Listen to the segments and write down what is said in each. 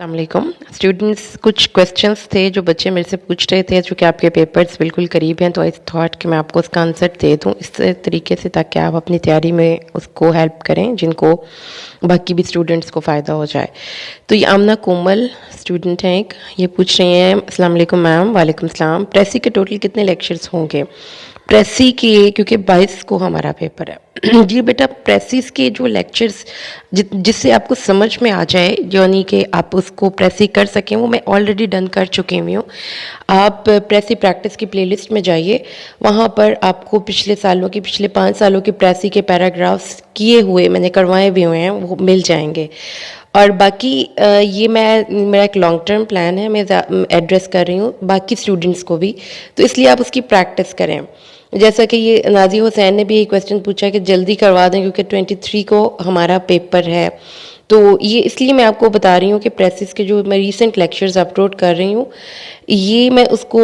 السلام علیکم اسٹوڈنٹس. کچھ کویسچنس تھے جو بچے میرے سے پوچھ رہے تھے چونکہ آپ کے پیپرز بالکل قریب ہیں تو اس تھاٹ کہ میں آپ کو اس کا آنسر دے دوں اس طریقے سے تاکہ آپ اپنی تیاری میں اس کو ہیلپ کریں جن کو باقی بھی اسٹوڈنٹس کو فائدہ ہو جائے. تو یہ آمنہ کومل اسٹوڈنٹ ہیں ایک، یہ پوچھ رہی ہیں السلام علیکم میم. وعلیکم السلام. پریسی کے ٹوٹل کتنے لیکچرز ہوں گے؟ پریسی کے کیونکہ 22 کو ہمارا پیپر ہے جی بیٹا، پریسیز کے جو لیکچرز جس سے آپ کو سمجھ میں آ جائے یعنی کہ آپ اس کو پریسی کر سکیں وہ میں آلریڈی ڈن کر چکی ہوئی ہوں. آپ پریسی پریکٹس کی پلے لسٹ میں جائیے، وہاں پر آپ کو پچھلے 5 سالوں کی پریسی کے پیراگرافس کیے ہوئے میں نے کروائے بھی ہوئے ہیں، وہ مل جائیں گے. اور باقی یہ میرا ایک لانگ ٹرم پلان ہے، میں ایڈریس کر رہی ہوں باقی اسٹوڈنٹس کو بھی، تو اس لیے آپ اس کی پریکٹس کریں. جیسا کہ یہ نازی حسین نے بھی یہ کویسچن پوچھا کہ جلدی کروا دیں کیونکہ 23 کو ہمارا پیپر ہے. تو یہ اس لیے میں آپ کو بتا رہی ہوں کہ پریسز کے جو میں ریسنٹ لیکچرز اپلوڈ کر رہی ہوں یہ میں اس کو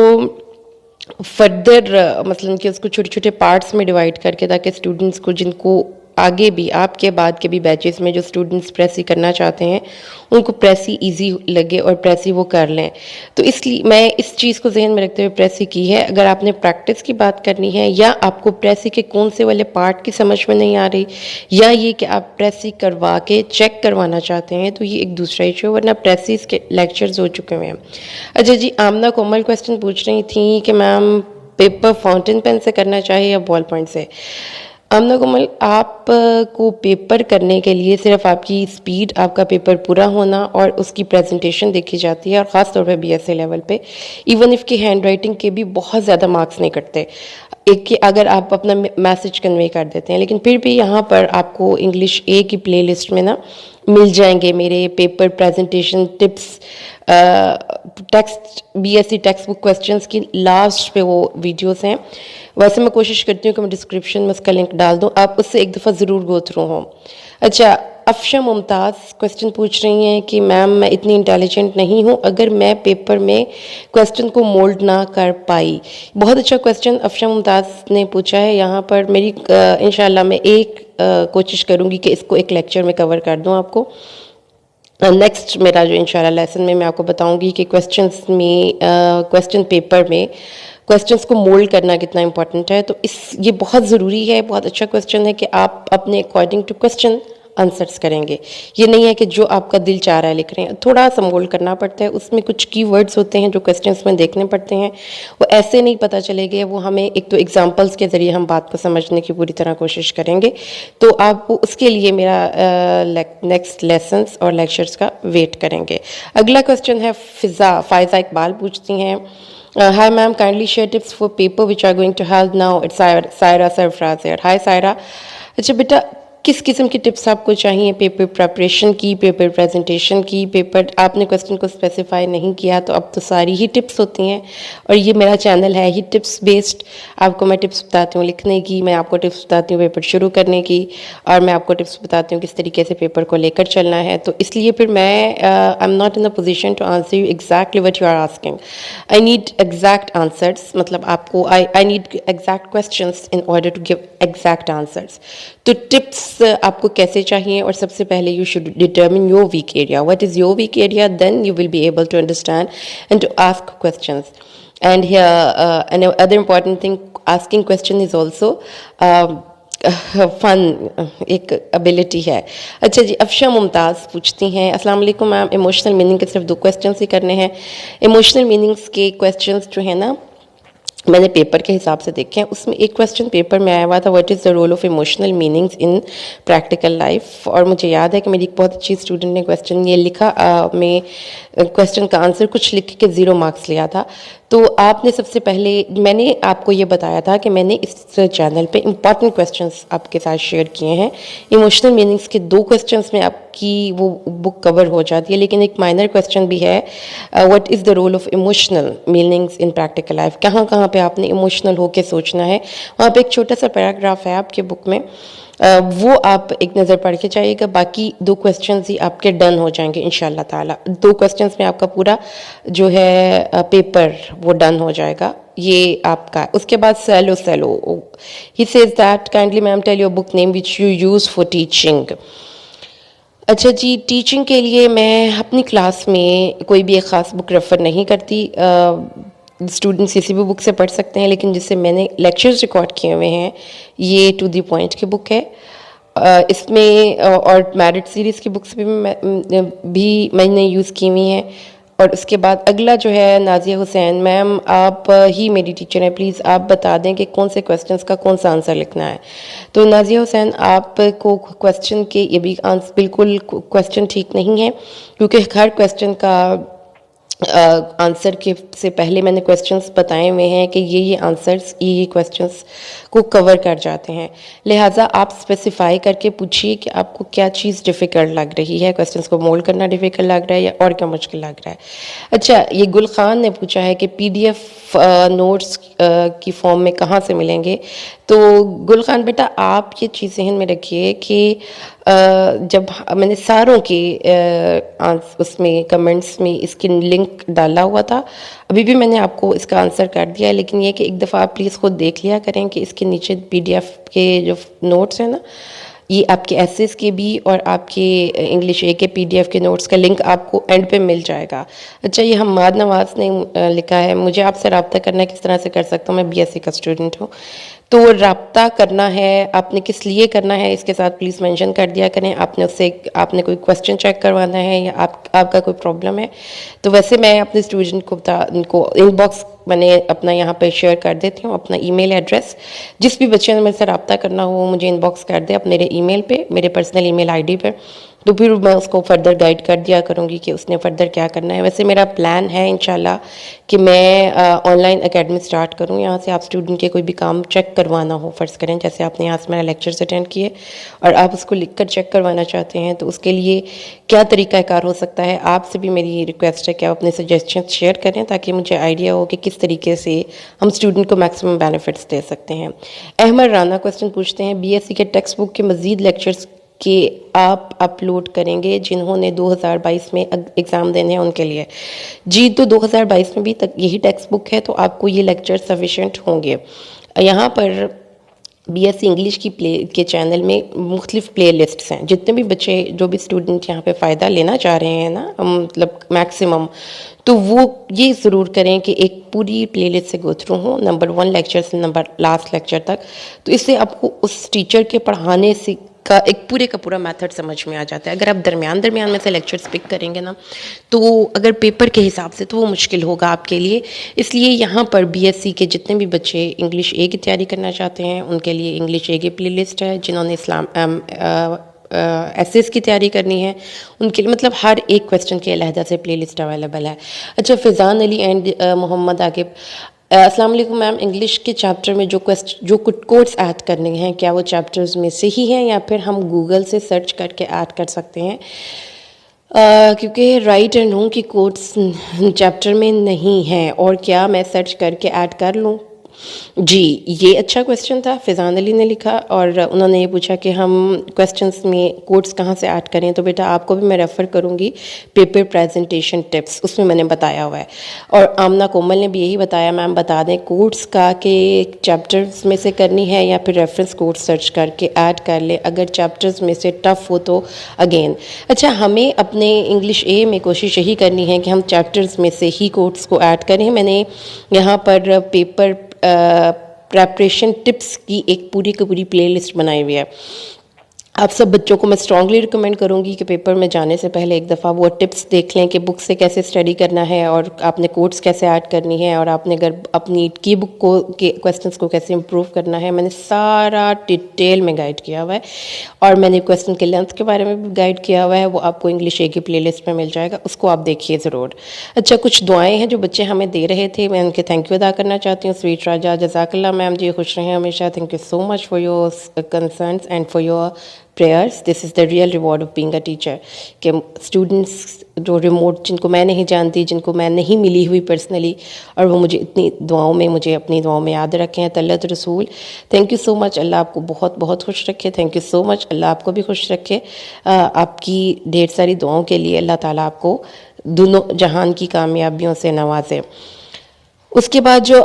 فردر مثلا کہ اس کو چھوٹے چھوٹے پارٹس میں ڈیوائڈ کر کے تاکہ اسٹوڈنٹس کو جن کو آگے بھی آپ کے بعد کے بھی بیچز میں جو اسٹوڈنٹس پریسی کرنا چاہتے ہیں ان کو پریسی ایزی لگے اور پریسی وہ کر لیں. تو اس لیے میں اس چیز کو ذہن میں رکھتے ہوئے پریسی کی ہے. اگر آپ نے پریکٹس کی بات کرنی ہے یا آپ کو پریسی کے کون سے والے پارٹ کی سمجھ میں نہیں آ رہی یا یہ کہ آپ پریسی کروا کے چیک کروانا چاہتے ہیں تو یہ ایک دوسرا ایشو، ورنہ پریسیز کے لیکچرز ہو چکے ہوئے ہیں. اچھا جی، آمنہ کومل کویسچن پوچھ رہی تھیں کہ میم پیپر فاؤنٹین پین سے کرنا چاہیے یا بال پوائنٹ سے؟ آمنہ کومل، آپ کو پیپر کرنے کے لیے صرف آپ کی سپیڈ، آپ کا پیپر پورا ہونا اور اس کی پریزنٹیشن دیکھی جاتی ہے، اور خاص طور پہ بی ایس اے لیول پہ ایون اف کی ہینڈ رائٹنگ کے بھی بہت زیادہ مارکس نہیں کٹتے. ایک کہ اگر آپ اپنا میسج کنوے کر دیتے ہیں، لیکن پھر بھی یہاں پر آپ کو انگلش اے کی پلے لسٹ میں نا مل جائیں گے میرے paper presentation tips, text B S C text book questions کی لاسٹ پہ وہ ویڈیوز ہیں. ویسے میں کوشش کرتی ہوں کہ میں ڈسکرپشن میں اس کا لنک ڈال دوں، آپ اس سے ایک دفعہ ضرور گو تھرو ہوں. اچھا، افشا ممتاز کویسچن پوچھ رہی ہیں کہ میم میں اتنی انٹیلیجنٹ نہیں ہوں اگر میں پیپر میں کویسچن کو مولڈ نہ کر پائی. بہت اچھا کویسچن افشا ممتاز نے پوچھا ہے. یہاں پر میری انشاءاللہ میں ایک کوشش کروں گی کہ اس کو ایک لیکچر میں کور کر دوں آپ کو. نیکسٹ میرا جو انشاءاللہ لیسن میں آپ کو بتاؤں گی کہ کویسچن پیپر میں کویسچنس کو مولڈ کرنا کتنا امپورٹنٹ ہے. تو یہ بہت ضروری ہے، بہت اچھا کویسچن ہے کہ آپ اپنے اکارڈنگ ٹو کویسچن آنسرس کریں گے. یہ نہیں ہے کہ جو آپ کا دل چاہ رہا ہے لکھ رہے ہیں، تھوڑا سا مولڈ کرنا پڑتا ہے. اس میں کچھ کی ورڈز ہوتے ہیں جو کویسچنس میں دیکھنے پڑتے ہیں، وہ ایسے نہیں پتہ چلے گے، وہ ہمیں ایک تو ایگزامپلس کے ذریعے ہم بات کو سمجھنے کی پوری طرح کوشش کریں گے. تو آپ اس کے لیے میرا نیکسٹ لیسنس اور لیکچرز کا ویٹ کریں گے. اگلا کویسچن ہے فائزہ اقبال پوچھتی ہیں Hi ma'am, kindly share tips for paper which are going to help now. It's Saira Sarfraz here. Hi Saira. اچھا بیٹا، کس قسم کی ٹپس آپ کو چاہیے؟ پیپر پریپریشن کی، پیپر پریزنٹیشن کی، پیپر آپ نے کویسچن کو اسپیسیفائی نہیں کیا تو اب تو ساری ہی ٹپس ہوتی ہیں، اور یہ میرا چینل ہے ہی ٹپس بیسڈ. آپ کو میں ٹپس بتاتی ہوں لکھنے کی، میں آپ کو ٹپس بتاتی ہوں پیپر شروع کرنے کی، اور میں آپ کو ٹپس بتاتی ہوں کس طریقے سے پیپر کو لے کر چلنا ہے. تو اس لیے پھر میں I am not in a position to answer you exactly what you are asking. I need exact answers, مطلب آپ کو I need exact questions in order to give exact answers. تو ٹپس آپ کو کیسے چاہیے؟ اور سب سے پہلے you should determine your weak area. What is your weak area? Then you will be able to understand and to ask questions. And other important thing, asking question is also fun, ایک ability ہے. اچھا جی، افشا ممتاز پوچھتی ہیں السلام علیکم میم، emotional meaning کے صرف 2 questions ہی کرنے ہیں. ایموشنل میننگس کے کویسچنس جو ہیں نا میں نے پیپر کے حساب سے دیکھے ہیں، اس میں ایک کویسچن پیپر میں آیا ہوا تھا what is the role of emotional meanings in practical life. اور مجھے یاد ہے کہ میری ایک بہت اچھی اسٹوڈنٹ نے کویسچن یہ لکھا، میں کویسچن کا آنسر کچھ لکھ کے 0 مارکس لیا تھا. تو آپ نے سب سے پہلے میں نے آپ کو یہ بتایا تھا کہ میں نے اس چینل پہ امپورٹنٹ کویسچنس آپ کے ساتھ شیئر کیے ہیں. ایموشنل میننگس کے 2 کویسچنس میں آپ کی وہ بک کور ہو جاتی ہے، لیکن ایک مائنر کویسچن بھی ہے what is the role of emotional meanings in practical life. کہاں کہاں پہ آپ نے ایموشنل ہو کے سوچنا ہے. وہاں پہ ایک چھوٹا سا پیراگراف ہے آپ کے بک میں، وہ آپ ایک نظر پڑھ کے چاہیے گا. باقی 2 کویسچنز ہی آپ کے ڈن ہو جائیں گے انشاءاللہ تعالی. 2 کویسچنز میں آپ کا پورا جو ہے پیپر وہ ڈن ہو جائے گا. یہ آپ کا. اس کے بعد سیلو ہی says that kindly ma'am tell your book name which you use for teaching. اچھا جی، ٹیچنگ کے لیے میں اپنی کلاس میں کوئی بھی ایک خاص بک ریفر نہیں کرتی. اسٹوڈنٹس کسی بھی بک سے پڑھ سکتے ہیں، لیکن جس سے میں نے لیکچرز ریکارڈ کیے ہوئے ہیں یہ ٹو دی پوائنٹ کی بک ہے. اس میں اور میرٹ سیریز کی بکس بھی میں نے یوز کی ہوئی ہیں. اور اس کے بعد اگلا جو ہے نازیہ حسین میم، آپ ہی میری ٹیچر ہیں، پلیز آپ بتا دیں کہ کون سے کویسچنس کا کون سا آنسر لکھنا ہے. تو نازیہ حسین، آپ کو کویسچن کے یہ بھی بالکل کویسچن ٹھیک نہیں ہے، کیونکہ ہر کویسچن کا آنسر کے سے پہلے میں نے کویسچنس بتائے ہوئے ہیں کہ یہ آنسرس یہ کویسچنس کو کور کر جاتے ہیں. لہٰذا آپ اسپیسیفائی کر کے پوچھیے کہ آپ کو کیا چیز ڈیفیکلٹ لگ رہی ہے، کویسچنس کو مولڈ کرنا ڈیفیکلٹ لگ رہا ہے یا اور کیا مشکل لگ رہا ہے. اچھا، یہ گل خان نے پوچھا ہے کہ پی ڈی ایف نوٹس کی فارم میں کہاں سے ملیں گے. تو گل خان بیٹا، آپ یہ چیز ذہن میں رکھیے کہ جب میں نے ساروں کے اس میں کمنٹس میں اس کی لنک ڈالا ہوا تھا، ابھی بھی میں نے آپ کو اس کا آنسر کر دیا ہے، لیکن یہ کہ ایک دفعہ آپ پلیز خود دیکھ لیا کریں کہ اس کے نیچے پی ڈی ایف کے جو نوٹس ہیں نا، یہ آپ کے ایسیز کے بھی اور آپ کے انگلش اے کے پی ڈی ایف کے نوٹس کا لنک آپ کو اینڈ پہ مل جائے گا. اچھا، یہ حماد نواز نے لکھا ہے، مجھے آپ سے رابطہ کرنا کس طرح سے کر سکتا ہوں، میں بی ایس سی کا اسٹوڈنٹ ہوں. تو رابطہ کرنا ہے آپ نے کس لیے کرنا ہے اس کے ساتھ پلیز مینشن کر دیا کریں. آپ نے کوئی کویسچن چیک کروانا ہے یا آپ کا کوئی پرابلم ہے. تو ویسے میں اپنے اسٹوڈنٹ کو ان باکس میں نے اپنا یہاں پہ شیئر کر دیتی ہوں اپنا ای میل ایڈریس. جس بھی بچے نے میرے سے رابطہ کرنا ہو مجھے ان باکس کر دے اپ میرے ای میل پہ، میرے personal E mile I D پہ، تو پھر میں اس کو فردر گائیڈ کر دیا کروں گی کہ اس نے فردر کیا کرنا ہے. ویسے میرا پلان ہے انشاءاللہ کہ میں آن لائن اکیڈمی سٹارٹ کروں. یہاں سے آپ اسٹوڈنٹ کے کوئی بھی کام چیک کروانا ہو، فرض کریں جیسے آپ نے یہاں سے میرا لیکچرز اٹینڈ کیے اور آپ اس کو لکھ کر چیک کروانا چاہتے ہیں، تو اس کے لیے کیا طریقہ کار ہو سکتا ہے. آپ سے بھی میری ریکویسٹ ہے کہ آپ اپنے سجیشن شیئر کریں تاکہ مجھے آئیڈیا ہو کہ کس طریقے سے ہم اسٹوڈنٹ کو میکسیمم بینیفٹس دے سکتے ہیں. احمد رانا کویسچن پوچھتے ہیں، بی ایس سی کے ٹیکسٹ بک کے مزید لیکچرز کہ آپ اپلوڈ کریں گے جنہوں نے 2022 میں ایگزام دینے ہیں ان کے لیے. جی، تو 2022 میں بھی یہی ٹیکسٹ بک ہے تو آپ کو یہ لیکچر سفیشینٹ ہوں گے. یہاں پر بی ایس سی انگلش کے چینل میں مختلف پلے لسٹس ہیں. جتنے بھی بچے جو بھی اسٹوڈنٹ یہاں پہ فائدہ لینا چاہ رہے ہیں نا، مطلب میکسیمم، تو وہ یہ ضرور کریں کہ ایک پوری پلے لسٹ سے گو تھرو ہوں، نمبر 1 لیکچر سے نمبر لاسٹ لیکچر تک. تو اس سے آپ کو اس ٹیچر کے پڑھانے سے کا ایک پورے کا پورا میتھڈ سمجھ میں آ جاتا ہے. اگر آپ درمیان میں سے لیکچرز پک کریں گے نا، تو اگر پیپر کے حساب سے تو وہ مشکل ہوگا آپ کے لیے. اس لیے یہاں پر بی ایس سی کے جتنے بھی بچے انگلش اے کی تیاری کرنا چاہتے ہیں ان کے لیے انگلش اے کی پلے لسٹ ہے. جنہوں نے ایسیز کی تیاری کرنی ہے ان کے لیے مطلب ہر ایک کویسچن کے علیحدہ سے پلے لسٹ اویلیبل ہے. اچھا، فیضان علی اینڈ محمد عاقب، السلام علیکم میم، انگلش کے چیپٹر میں جو کوٹس ایڈ کرنے ہیں کیا وہ چیپٹرز میں سے ہی ہیں یا پھر ہم گوگل سے سرچ کر کے ایڈ کر سکتے ہیں؟ کیونکہ رائٹ اینڈ رانگ کی کوٹس چیپٹر میں نہیں ہیں، اور کیا میں سرچ کر کے ایڈ کر لوں؟ جی، یہ اچھا کویسچن تھا، فیضان علی نے لکھا اور انہوں نے یہ پوچھا کہ ہم کویسچنس میں کوٹس کہاں سے ایڈ کریں. تو بیٹا آپ کو بھی میں ریفر کروں گی پیپر پریزنٹیشن ٹپس، اس میں نے بتایا ہوا ہے. اور آمنہ کومل نے بھی یہی بتایا. میم بتا دیں کوٹس کا کہ چیپٹرز میں سے کرنی ہے یا پھر ریفرنس کوٹ سرچ کر کے ایڈ کر لے، اگر چیپٹرز میں سے ٹف ہو تو اگین. اچھا، ہمیں اپنے انگلش اے میں کوشش یہی کرنی ہے کہ ہم چیپٹرز میں سے ہی کوٹس کو ایڈ کریں. میں نے یہاں پر پیپر پریپریشن ٹپس کی ایک پوری کی پوری پلے لسٹ بنائی ہوئی ہے. آپ سب بچوں کو میں اسٹرانگلی ریکمینڈ کروں گی کہ پیپر میں جانے سے پہلے ایک دفعہ وہ ٹپس دیکھ لیں کہ بک سے کیسے اسٹڈی کرنا ہے اور آپ نے کوٹس کیسے ایڈ کرنی ہے اور آپ نے اگر اپنی کی بک کو کے کویسچنس کو کیسے امپروو کرنا ہے. میں نے سارا ڈیٹیل میں گائیڈ کیا ہوا ہے اور میں نے کویسچن کے لینتھ کے بارے میں بھی گائیڈ کیا ہوا ہے. وہ آپ کو انگلش اے کی پلے لسٹ میں مل جائے گا، اس کو آپ دیکھیے ضرور. اچھا، کچھ دعائیں ہیں جو بچے ہمیں دے رہے تھے، میں ان کے تھینک یو ادا کرنا چاہتی ہوں. سویٹ راجا، جزاک اللہ میم جی، خوش رہیں ہمیشہ. Thank you so much for your concerns and for your prayers. This is the real reward of being a teacher. کہ اسٹوڈنٹس جو ریموٹ جن کو میں نہیں جانتی، جن کو میں نہیں ملی ہوئی پرسنلی، اور وہ مجھے اتنی دعاؤں میں مجھے اپنی دعاؤں میں یاد رکھے ہیں. طلعت رسول، تھینک یو سو مچ. اللہ آپ کو بہت بہت خوش رکھے. تھینک یو سو مچ. اللہ آپ کو بھی خوش رکھے. آپ کی ڈھیر ساری دعاؤں کے لیے اللہ تعالیٰ آپ کو دونوں جہان کی کامیابیوں سے نوازے. اس کے بعد جو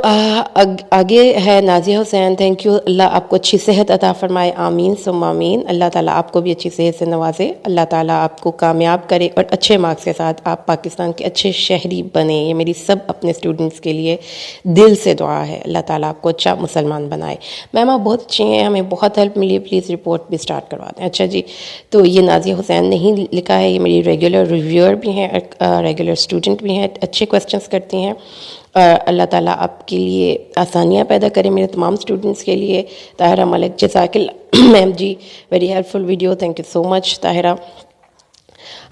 آگے ہے نازیہ حسین، تھینک یو، اللہ آپ کو اچھی صحت عطا فرمائے، آمین ثم آمین، اللہ تعالیٰ آپ کو بھی اچھی صحت سے نوازے، اللہ تعالیٰ آپ کو کامیاب کرے اور اچھے مارکس کے ساتھ آپ پاکستان کے اچھے شہری بنیں، یہ میری سب اپنے اسٹوڈنٹس کے لیے دل سے دعا ہے، اللہ تعالیٰ آپ کو اچھا مسلمان بنائے۔ میم آپ بہت اچھے ہیں، ہمیں بہت ہیلپ ملی ہے، پلیز رپورٹ بھی اسٹارٹ کروا دیں۔ اچھا جی، تو یہ نازیہ حسین نہیں لکھا ہے، یہ میری ریگولر ریویور بھی ہیں، ریگولر اسٹوڈنٹ بھی ہیں، اچھے کویسچنس کرتی ہیں، اللہ تعالیٰ آپ کے لیے آسانیاں پیدا کرے میرے تمام اسٹوڈنٹس کے لیے۔ طاہرہ ملک، جزاک اللہ ma'am ji, very helpful video, thank you so much Tahira,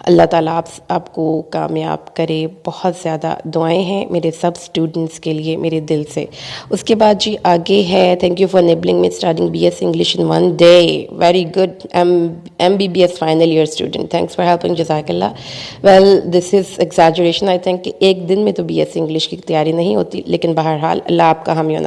اللہ تعالیٰ آپ کو کامیاب کرے، بہت زیادہ دعائیں ہیں میرے سب اسٹوڈنٹس کے لیے میرے دل سے۔ اس کے بعد جی آگے ہے، thank you for enabling me starting B S English in one day, very good, M B B S final year student, thanks for helping, جزاک اللہ۔ Well this is exaggeration, I think کہ ایک دن میں تو بی ایس انگلش کی تیاری نہیں ہوتی، لیکن بہرحال اللہ آپ کا حامی و